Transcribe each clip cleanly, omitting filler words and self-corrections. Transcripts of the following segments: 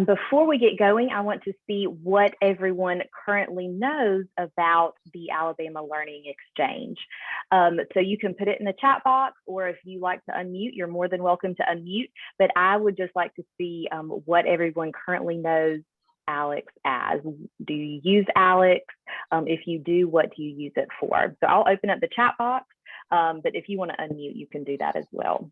Before we get going, I want to see what everyone currently knows about the Alabama Learning Exchange. So you can put it in the chat box, or if you like to unmute, you're more than welcome to unmute. But I would just like to see what everyone currently knows ALEX as. Do you use ALEX? If you do, what do you use it for? So I'll open up the chat box, but if you want to unmute, you can do that as well.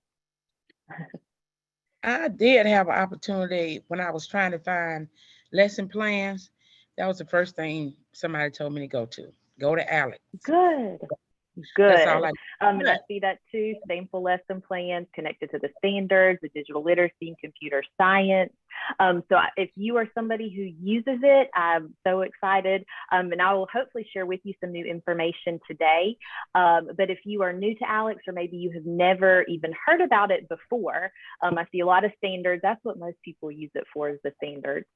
I did have an opportunity when I was trying to find lesson plans. That was the first thing somebody told me to go to. Go to ALEX. Good. That's all Good. And I see that too. Sample lesson plans connected to the standards, the digital literacy, and computer science. So if you are somebody who uses it, I'm so excited. And I will hopefully share with you some new information today. But if you are new to ALEX, or maybe you have never even heard about it before, I see a lot of standards. That's what most people use it for, is the standards.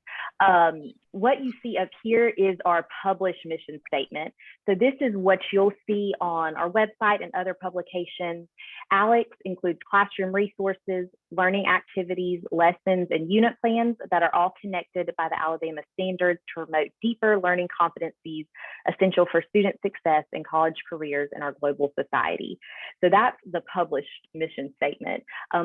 What you see up here is our published mission statement. So this is what you'll see on our website and other publications. ALEX includes classroom resources, learning activities, lessons, and unit plans that are all connected by the Alabama standards to promote deeper learning competencies essential for student success in college careers in our global society. So that's the published mission statement.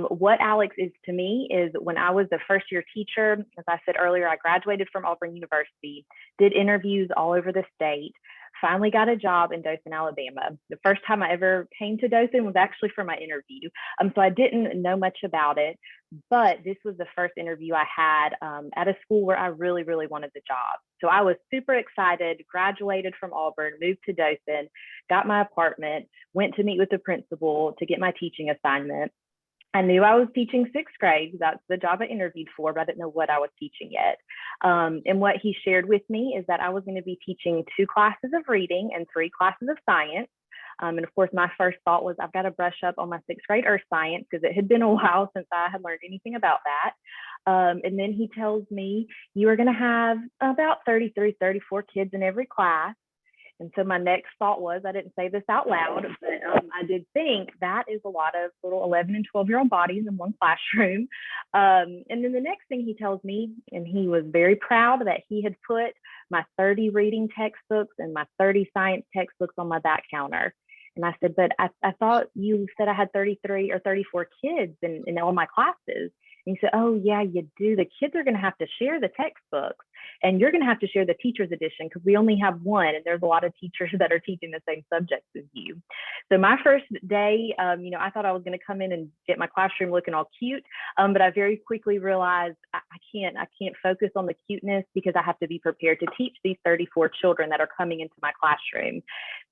What ALEX is to me is, when I was a first-year teacher, as I said earlier, I graduated from Auburn University, did interviews all over the state, finally got a job in Dothan, Alabama. The first time I ever came to Dothan was actually for my interview. So I didn't know much about it, but this was the first interview I had at a school where I really, really wanted the job. So I was super excited, graduated from Auburn, moved to Dothan, got my apartment, went to meet with the principal to get my teaching assignment. I knew I was teaching sixth grade. That's the job I interviewed for, but I didn't know what I was teaching yet. And what he shared with me is that I was going to be teaching 2 classes of reading and 3 classes of science. And of course, my first thought was, I've got to brush up on my sixth grade earth science, because it had been a while since I had learned anything about that. And then he tells me, you are going to have about 33, 34 kids in every class. And so my next thought was, I didn't say this out loud, but I did think that is a lot of little 11 and 12-year-old bodies in one classroom. And then the next thing he tells me, and he was very proud that he had put my 30 reading textbooks and my 30 science textbooks on my back counter. And I said, but I thought you said I had 33 or 34 kids in all my classes. And he said, oh, yeah, you do. The kids are going to have to share the textbooks, and you're going to have to share the teacher's edition, because we only have one, and there's a lot of teachers that are teaching the same subjects as you. So my first day, I thought I was going to come in and get my classroom looking all cute, but I very quickly realized I can't focus on the cuteness, because I have to be prepared to teach these 34 children that are coming into my classroom.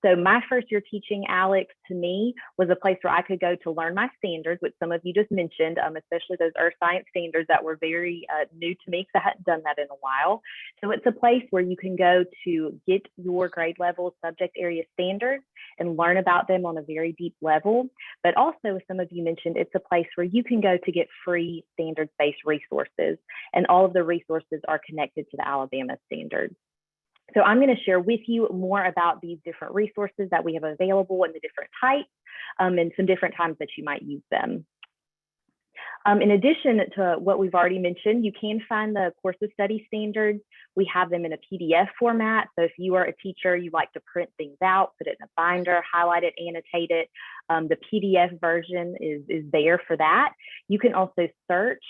So my first year teaching ALEX, to me, was a place where I could go to learn my standards, which some of you just mentioned, especially those earth science standards that were very new to me, because I hadn't done that in a while. So it's a place where you can go to get your grade level subject area standards and learn about them on a very deep level. But also, as some of you mentioned, it's a place where you can go to get free standards-based resources, and all of the resources are connected to the Alabama standards. So I'm going to share with you more about these different resources that we have available, and the different types, and some different times that you might use them. In addition to what we've already mentioned, you can find the course of study standards. We have them in a PDF format. So if you are a teacher, you like to print things out, put it in a binder, highlight it, annotate it, the PDF version is there for that. You can also search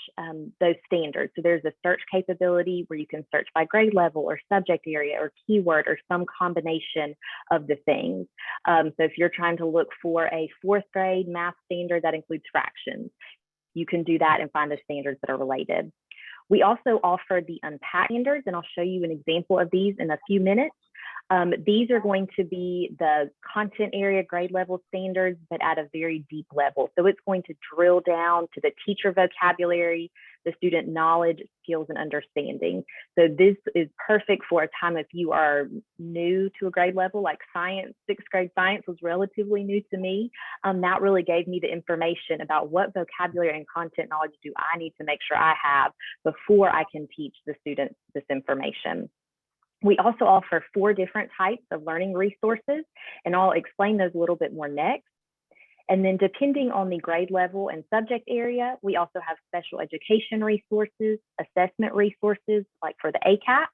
those standards. So there's a search capability where you can search by grade level or subject area or keyword or some combination of the things. So if you're trying to look for a 4th grade math standard that includes fractions, you can do that and find the standards that are related. We also offer the unpacked standards, and I'll show you an example of these in a few minutes. These are going to be the content area grade level standards, but at a very deep level. So it's going to drill down to the teacher vocabulary, the student knowledge, skills, and understanding. So this is perfect for a time if you are new to a grade level, like science. 6th grade science was relatively new to me. That really gave me the information about what vocabulary and content knowledge do I need to make sure I have before I can teach the students this information. We also offer 4 different types of learning resources, and I'll explain those a little bit more next. And then depending on the grade level and subject area, we also have special education resources, assessment resources, like for the ACAP,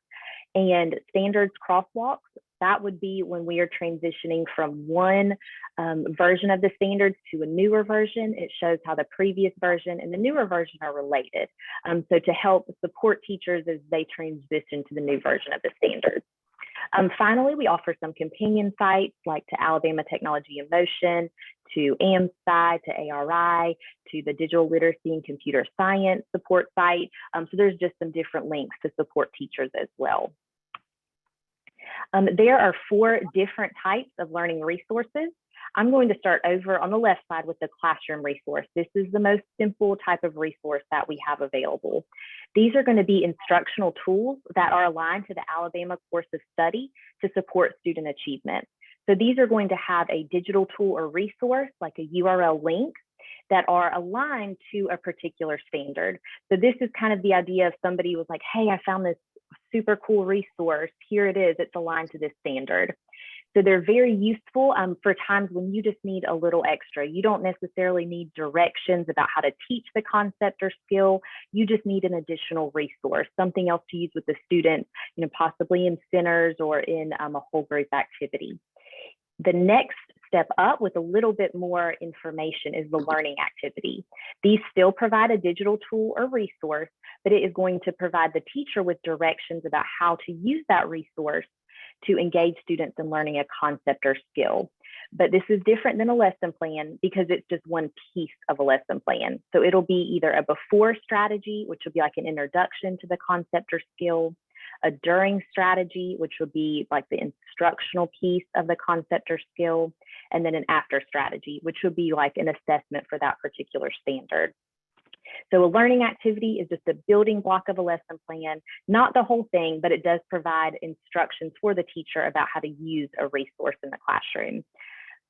and standards crosswalks. That would be when we are transitioning from one version of the standards to a newer version. It shows how the previous version and the newer version are related. So to help support teachers as they transition to the new version of the standards. Finally, we offer some companion sites like to Alabama Technology in Motion, to AMSCI, to ARI, to the Digital Literacy and Computer Science support site. So there's just some different links to support teachers as well. There are 4 different types of learning resources. I'm going to start over on the left side with the classroom resource. This is the most simple type of resource that we have available. These are going to be instructional tools that are aligned to the Alabama course of study to support student achievement. So these are going to have a digital tool or resource, like a URL link, that are aligned to a particular standard. So this is kind of the idea of somebody was like, hey, I found this super cool resource. Here it is. It's aligned to this standard. So they're very useful for times when you just need a little extra. You don't necessarily need directions about how to teach the concept or skill. You just need an additional resource, something else to use with the students, possibly in centers or in a whole group activity. The next step up with a little bit more information is the learning activity. These still provide a digital tool or resource, but it is going to provide the teacher with directions about how to use that resource to engage students in learning a concept or skill. But this is different than a lesson plan because it's just one piece of a lesson plan. So it'll be either a before strategy, which will be like an introduction to the concept or skill, a during strategy, which would be like the instructional piece of the concept or skill, and then an after strategy, which would be like an assessment for that particular standard. So a learning activity is just a building block of a lesson plan, not the whole thing, but it does provide instructions for the teacher about how to use a resource in the classroom.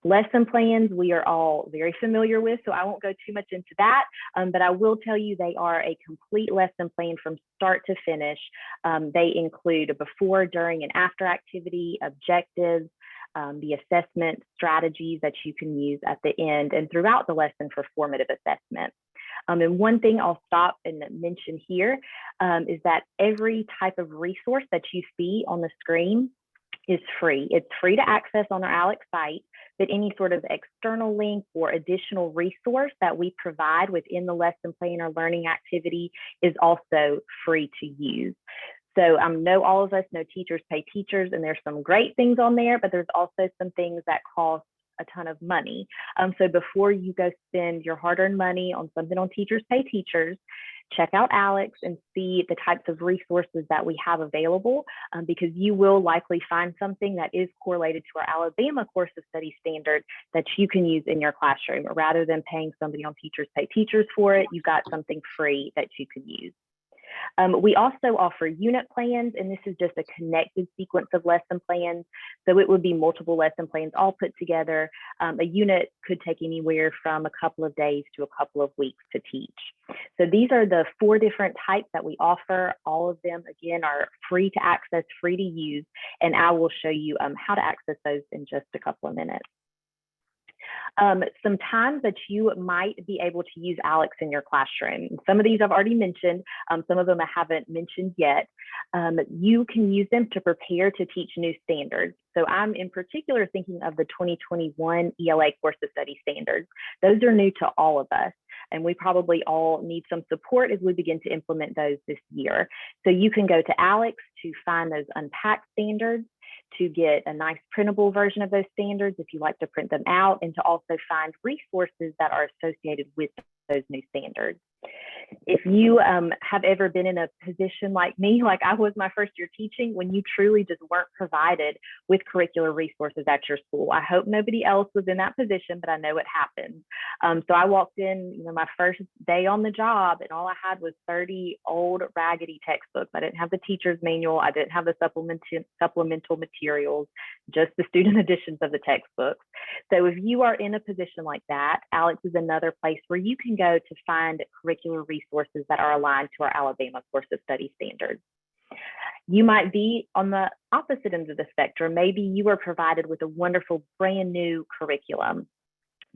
Lesson plans we are all very familiar with, so I won't go too much into that, but I will tell you they are a complete lesson plan from start to finish. They include a before, during, and after activity, objectives, the assessment strategies that you can use at the end and throughout the lesson for formative assessment. And one thing I'll stop and mention here is that every type of resource that you see on the screen is free. It's free to access on our ALEC site, but any sort of external link or additional resource that we provide within the lesson plan or learning activity is also free to use. So I know all of us know teachers pay teachers, and there's some great things on there, but there's also some things that cost a ton of money. So before you go spend your hard-earned money on something on Teachers Pay Teachers, check out ALEC and see the types of resources that we have available, because you will likely find something that is correlated to our Alabama course of study standard that you can use in your classroom. Rather than paying somebody on Teachers Pay Teachers for it, you've got something free that you can use. We also offer unit plans, and this is just a connected sequence of lesson plans. So it would be multiple lesson plans all put together. A unit could take anywhere from a couple of days to a couple of weeks to teach. So these are the 4 different types that we offer. All of them, again, are free to access, free to use, and I will show you how to access those in just a couple of minutes. Some times that you might be able to use ALEC in your classroom. Some of these I've already mentioned, some of them I haven't mentioned yet. You can use them to prepare to teach new standards. So I'm in particular thinking of the 2021 ELA course of study standards. Those are new to all of us, and we probably all need some support as we begin to implement those this year. So you can go to ALEC to find those unpacked standards, to get a nice printable version of those standards if you like to print them out, and to also find resources that are associated with those new standards. If you have ever been in a position like me, like I was my first year teaching, when you truly just weren't provided with curricular resources at your school, I hope nobody else was in that position, but I know it happens. So I walked in, my first day on the job, and all I had was 30 old raggedy textbooks. I didn't have the teacher's manual. I didn't have the supplemental materials, just the student editions of the textbooks. So if you are in a position like that, ALEC is another place where you can go to find curricular resources that are aligned to our Alabama course of study standards. You might be on the opposite end of the spectrum. Maybe you are provided with a wonderful brand new curriculum.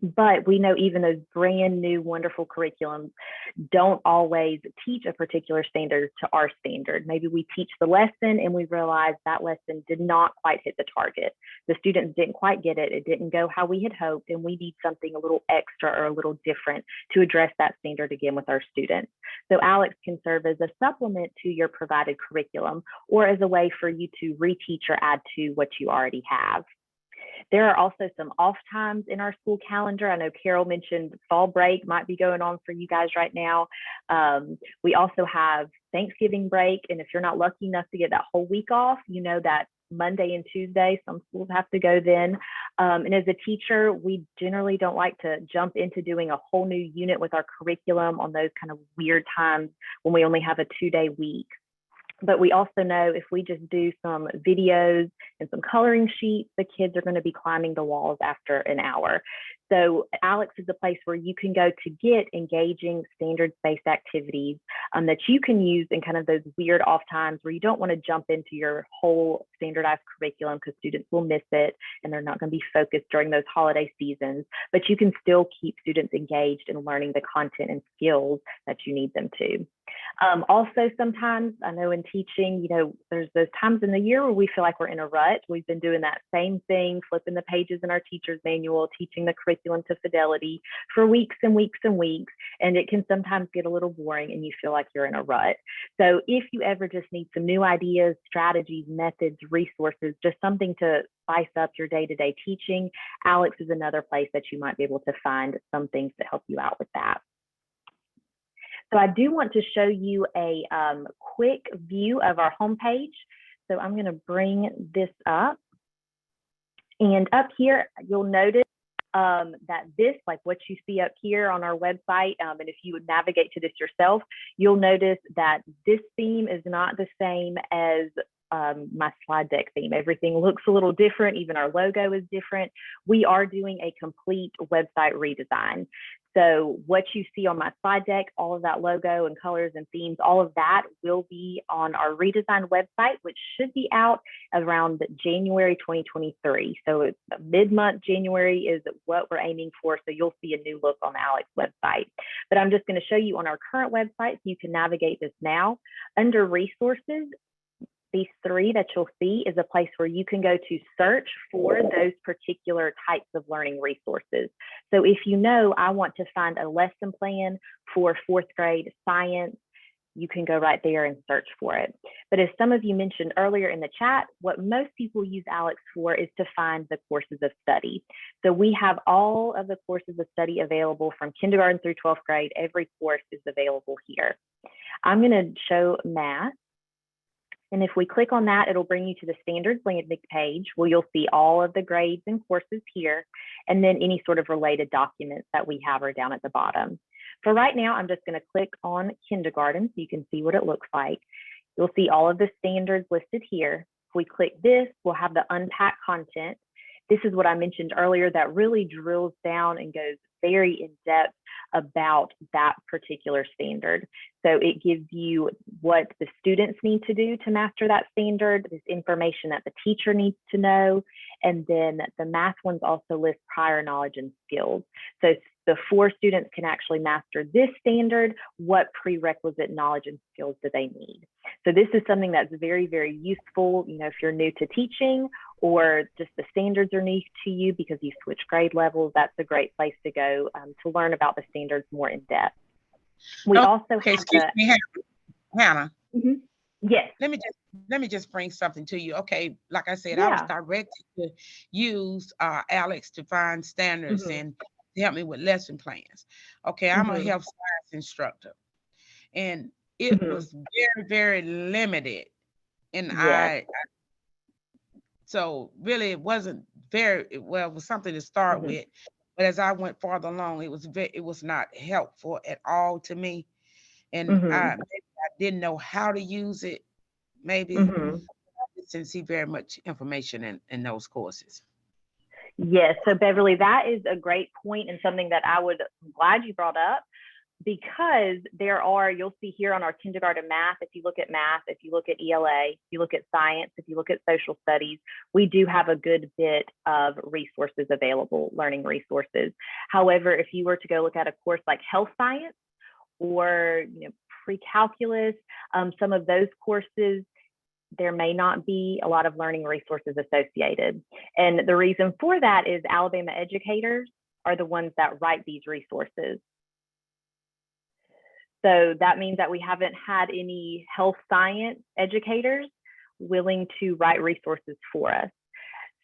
But we know even those brand new wonderful curriculums don't always teach a particular standard to our standard. Maybe we teach the lesson and we realize that lesson did not quite hit the target. The students didn't quite get it. It didn't go how we had hoped, and we need something a little extra or a little different to address that standard again with our students. So ALEKS can serve as a supplement to your provided curriculum, or as a way for you to reteach or add to what you already have. There are also some off times in our school calendar. I know Carol mentioned fall break might be going on for you guys right now. We also have Thanksgiving break. And if you're not lucky enough to get that whole week off, you know that Monday and Tuesday, some schools have to go then. And as a teacher, we generally don't like to jump into doing a whole new unit with our curriculum on those kind of weird times when we only have a 2-day week. But we also know if we just do some videos and some coloring sheets, the kids are going to be climbing the walls after an hour. So ALEKS is a place where you can go to get engaging standards-based activities that you can use in kind of those weird off times where you don't want to jump into your whole standardized curriculum because students will miss it and they're not going to be focused during those holiday seasons. But you can still keep students engaged in learning the content and skills that you need them to. Also, sometimes I know in teaching, there's those times in the year where we feel like we're in a rut. We've been doing that same thing, flipping the pages in our teacher's manual, teaching the curriculum to fidelity for weeks and weeks and weeks. And it can sometimes get a little boring and you feel like you're in a rut. So if you ever just need some new ideas, strategies, methods, resources, just something to spice up your day-to-day teaching, ALEKS is another place that you might be able to find some things to help you out with that. So I do want to show you a quick view of our homepage. So I'm going to bring this up. And up here, you'll notice that this, like what you see up here on our website, and if you would navigate to this yourself, you'll notice that this theme is not the same as my slide deck theme. Everything looks a little different. Even our logo is different. We are doing a complete website redesign. So what you see on my slide deck, all of that logo and colors and themes, all of that will be on our redesigned website, which should be out around January 2023. So mid-month January is what we're aiming for. So you'll see a new look on the ALEKS website. But I'm just going to show you on our current website so you can navigate this now. Under resources, these three that you'll see is a place where you can go to search for those particular types of learning resources. So if you know, I want to find a lesson plan for 4th grade science, you can go right there and search for it. But as some of you mentioned earlier in the chat, what most people use ALEKS for is to find the courses of study. So we have all of the courses of study available from kindergarten through 12th grade. Every course is available here. I'm going to show math. And if we click on that, it'll bring you to the standards landing page where you'll see all of the grades and courses here, and then any sort of related documents that we have are down at the bottom. For right now, I'm just going to click on kindergarten so you can see what it looks like. You'll see all of the standards listed here. If we click this, we'll have the unpacked content. This is what I mentioned earlier that really drills down and goes very in depth about that particular standard. So it gives you what the students need to do to master that standard, this information that the teacher needs to know, and then the math ones also list prior knowledge and skills. So before students can actually master this standard, what prerequisite knowledge and skills do they need? So this is something that's very, very useful, if you're new to teaching or just the standards are new to you because you switch grade levels, that's a great place to go to learn about the standards more in depth. We also have excuse me, Hannah. Mm-hmm. Yes. Let me just bring something to you. Okay, like I said, I was directed to use ALEKS to find standards and to help me with lesson plans. Okay, I'm a health science instructor, and it was very, very limited. And so really it wasn't it was something to start with, but as I went farther along, it was not helpful at all to me. And maybe I didn't know how to use it. Maybe I didn't see very much information in those courses. Yes. So Beverly, that is a great point and something that I'm glad you brought up. because you'll see here on our kindergarten math, if you look at math, if you look at ELA, if you look at science, if you look at social studies, we do have a good bit of resources available, learning resources. However, if you were to go look at a course like health science or pre-calculus, some of those courses, there may not be a lot of learning resources associated. And the reason for that is Alabama educators are the ones that write these resources. So that means that we haven't had any health science educators willing to write resources for us.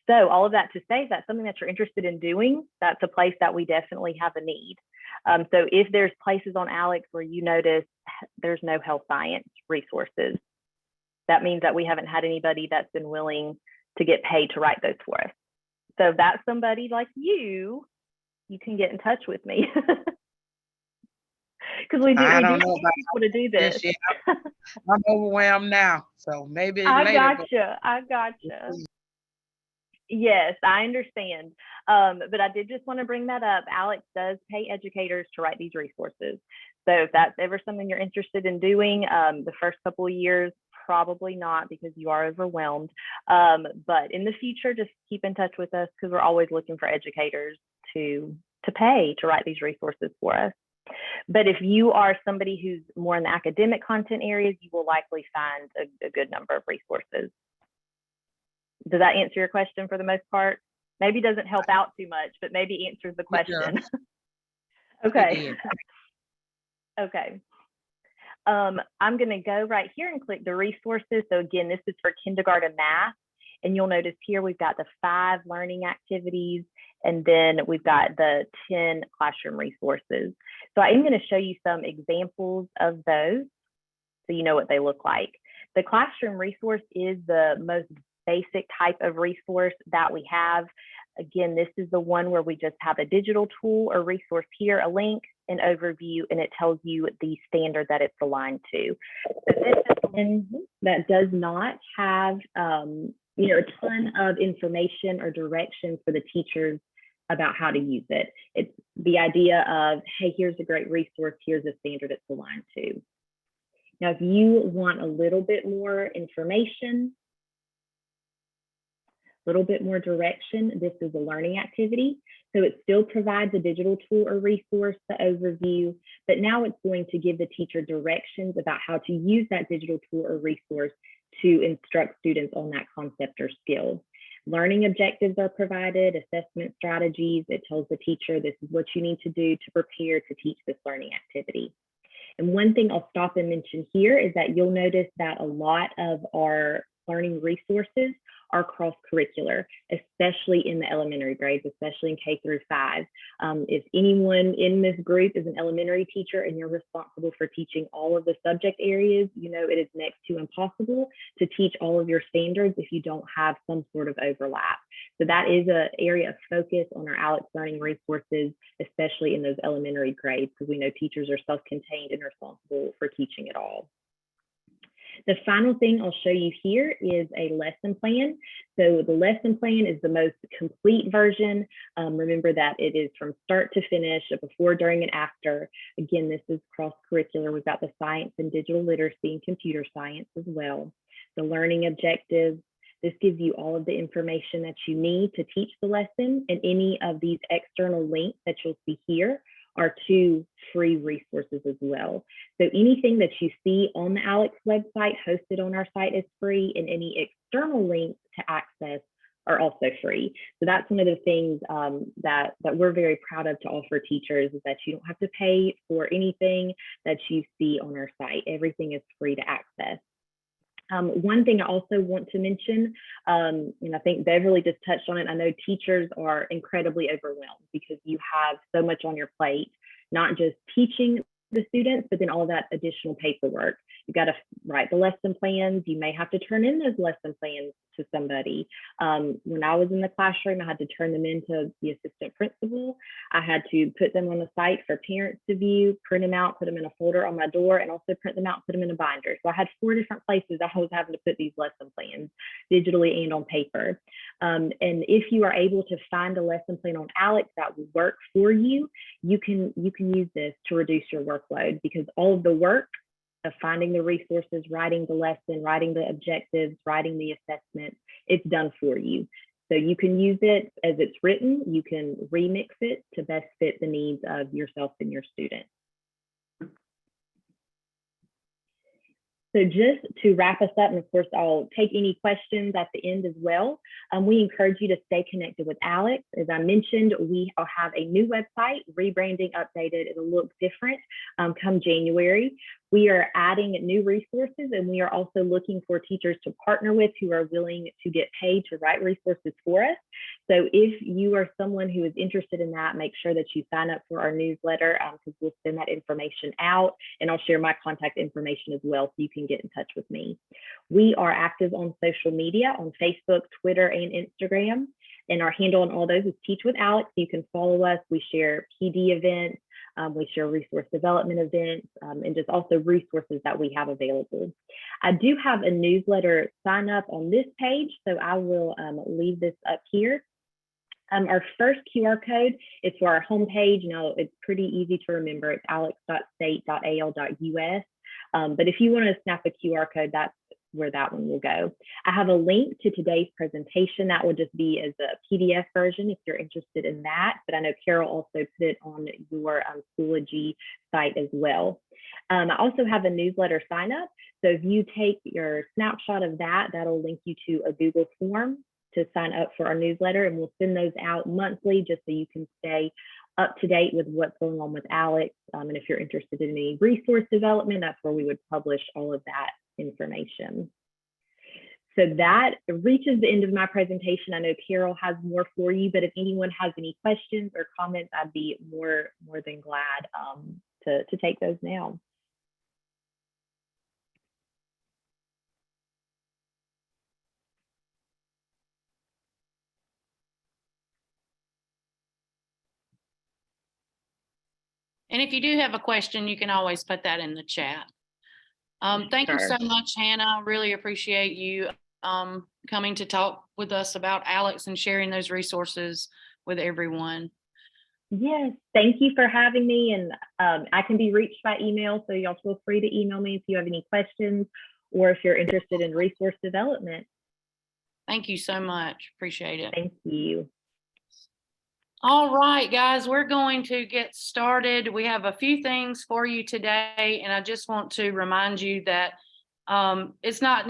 So all of that to say, is that something that you're interested in doing, that's a place that we definitely have a need. So if there's places on ALEKS where you notice there's no health science resources, that means that we haven't had anybody that's been willing to get paid to write those for us. So if that's somebody like you can get in touch with me. Because we do need people to do this. I'm overwhelmed now, so maybe later. I gotcha. Yes, I understand. But I did just want to bring that up. ALEKS does pay educators to write these resources. So if that's ever something you're interested in doing, the first couple of years, probably not, because you are overwhelmed. But in the future, just keep in touch with us, because we're always looking for educators to pay to write these resources for us. But if you are somebody who's more in the academic content areas, you will likely find a good number of resources. Does that answer your question for the most part? Maybe doesn't help out too much, but maybe answers the question. Yeah. Okay. Okay. I'm going to go right here and click the resources. So again, this is for kindergarten math. And you'll notice here we've got the 5 learning activities, and then we've got the 10 classroom resources. So I'm going to show you some examples of those so you know what they look like. The classroom resource is the most basic type of resource that we have. Again, this is the one where we just have a digital tool or resource here, a link, an overview, and it tells you the standard that it's aligned to. So this is one that does not have a ton of information or direction for the teachers about how to use it. It's the idea of, hey, here's a great resource, here's a standard it's aligned to. Now, if you want a little bit more information, a little bit more direction, this is a learning activity. So it still provides a digital tool or resource, the overview, but now it's going to give the teacher directions about how to use that digital tool or resource to instruct students on that concept or skill. Learning objectives are provided, assessment strategies. It tells the teacher this is what you need to do to prepare to teach this learning activity. And one thing I'll stop and mention here is that you'll notice that a lot of our learning resources are cross-curricular, especially in the elementary grades, especially in K through 5. If anyone in this group is an elementary teacher and you're responsible for teaching all of the subject areas, you know it is next to impossible to teach all of your standards if you don't have some sort of overlap. So that is an area of focus on our ALEKS learning resources, especially in those elementary grades, because we know teachers are self-contained and responsible for teaching it all. The final thing I'll show you here is a lesson plan. So the lesson plan is the most complete version. Remember that it is from start to finish, a before, during, and after. Again, this is cross-curricular. We've got the science and digital literacy and computer science as well. The learning objectives. This gives you all of the information that you need to teach the lesson, and any of these external links that you'll see here are 2 free resources as well. So anything that you see on the ALEKS website hosted on our site is free, and any external links to access are also free. So that's one of the things that we're very proud of to offer teachers, is that you don't have to pay for anything that you see on our site. Everything is free to access. One thing I also want to mention, and I think Beverly just touched on it, I know teachers are incredibly overwhelmed because you have so much on your plate, not just teaching the students, but then all of that additional paperwork. You've got to write the lesson plans. You may have to turn in those lesson plans to somebody. When I was in the classroom, I had to turn them in to the assistant principal. I had to put them on the site for parents to view, print them out, put them in a folder on my door, and also print them out, put them in a binder. So I had 4 different places I was having to put these lesson plans, digitally and on paper. And if you are able to find a lesson plan on ALEKS that will work for you, you can use this to reduce your workload, because all of the work of finding the resources, writing the lesson, writing the objectives, writing the assessment, it's done for you. So you can use it as it's written. You can remix it to best fit the needs of yourself and your student. So just to wrap us up, and of course, I'll take any questions at the end as well. We encourage you to stay connected with ALEKS. As I mentioned, we have a new website, rebranding, updated. It'll look different come January. We are adding new resources, and we are also looking for teachers to partner with who are willing to get paid to write resources for us. So if you are someone who is interested in that, make sure that you sign up for our newsletter, because we'll send that information out, and I'll share my contact information as well so you can get in touch with me. We are active on social media, on Facebook, Twitter, and Instagram, and our handle on all those is Teach with ALEKS. You can follow us. We share PD events. We share resource development events, and just also resources that we have available. I do have a newsletter sign up on this page, so I will leave this up here. Our first QR code is for our homepage. Now, it's pretty easy to remember. It's aleks.state.al.us. But if you want to snap a QR code, that's where that one will go. I have a link to today's presentation that will just be as a PDF version if you're interested in that. But I know Carol also put it on your Schoology site as well. I also have a newsletter sign up. So if you take your snapshot of that, that'll link you to a Google form to sign up for our newsletter, and we'll send those out monthly just so you can stay up to date with what's going on with ALEKS. And if you're interested in any resource development, that's where we would publish all of that information. So that reaches the end of my presentation. I know Carol has more for you, but if anyone has any questions or comments, I'd be more than glad to take those now. And if you do have a question, you can always put that in the chat. Thank you so much, Hannah. I really appreciate you coming to talk with us about ALEKS and sharing those resources with everyone. Yes, thank you for having me. And I can be reached by email, so y'all feel free to email me if you have any questions or if you're interested in resource development. Thank you so much. Appreciate it. Thank you. All right, guys, we're going to get started. We have a few things for you today, and I just want to remind you that it's not